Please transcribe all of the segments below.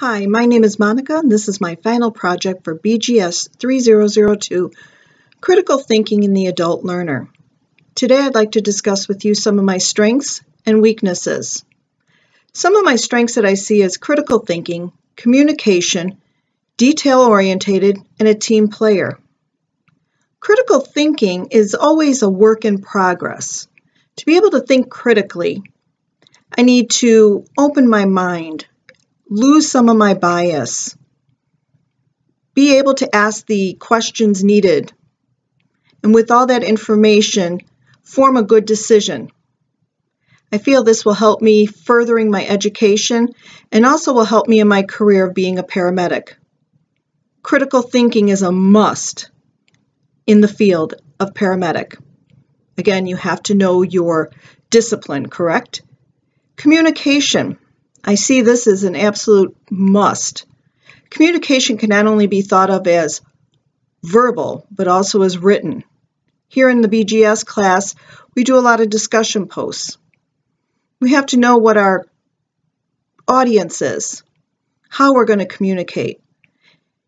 Hi, my name is Monica, and this is my final project for BGS 3002, Critical Thinking in the Adult Learner. Today I'd like to discuss with you some of my strengths and weaknesses. Some of my strengths that I see as critical thinking, communication, detail-oriented, and a team player. Critical thinking is always a work in progress. To be able to think critically, I need to open my mind, lose some of my bias, be able to ask the questions needed, and with all that information, form a good decision. I feel this will help me furthering my education and also will help me in my career of being a paramedic. Critical thinking is a must in the field of paramedic. Again, you have to know your discipline, correct? Communication. I see this as an absolute must. Communication can not only be thought of as verbal, but also as written. Here in the BGS class, we do a lot of discussion posts. We have to know what our audience is, how we're going to communicate.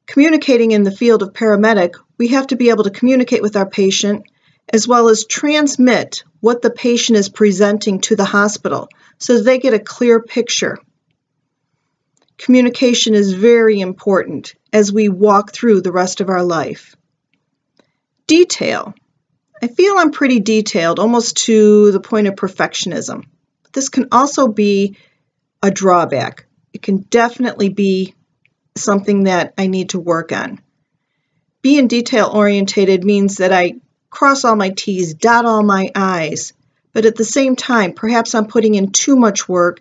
Communicating in the field of paramedic, we have to be able to communicate with our patient as well as transmit what the patient is presenting to the hospital so that they get a clear picture. Communication is very important as we walk through the rest of our life. Detail. I feel I'm pretty detailed, almost to the point of perfectionism. This can also be a drawback. It can definitely be something that I need to work on. Being detail-oriented means that I cross all my T's, dot all my I's, but at the same time, perhaps I'm putting in too much work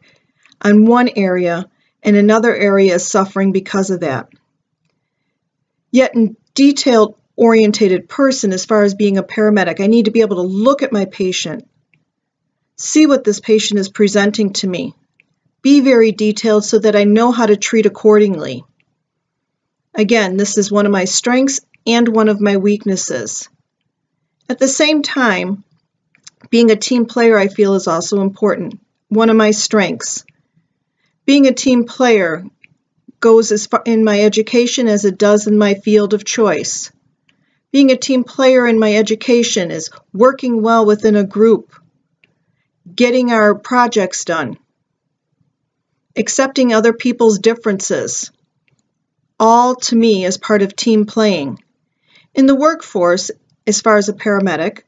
on one area and another area is suffering because of that. Yet in detail-oriented person, as far as being a paramedic, I need to be able to look at my patient, see what this patient is presenting to me, be very detailed so that I know how to treat accordingly. Again, this is one of my strengths and one of my weaknesses. At the same time, being a team player I feel is also important, one of my strengths. Being a team player goes as far in my education as it does in my field of choice. Being a team player in my education is working well within a group, getting our projects done, accepting other people's differences, all to me as part of team playing. In the workforce, as far as a paramedic,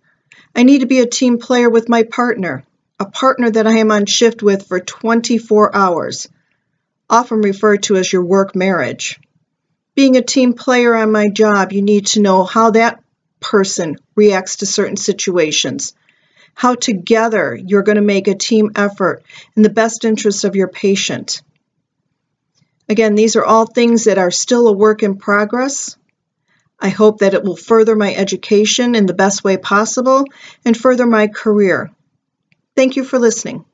I need to be a team player with my partner, a partner that I am on shift with for 24 hours, often referred to as your work marriage. Being a team player on my job, you need to know how that person reacts to certain situations, how together you're going to make a team effort in the best interest of your patient. Again, these are all things that are still a work in progress. I hope that it will further my education in the best way possible and further my career. Thank you for listening.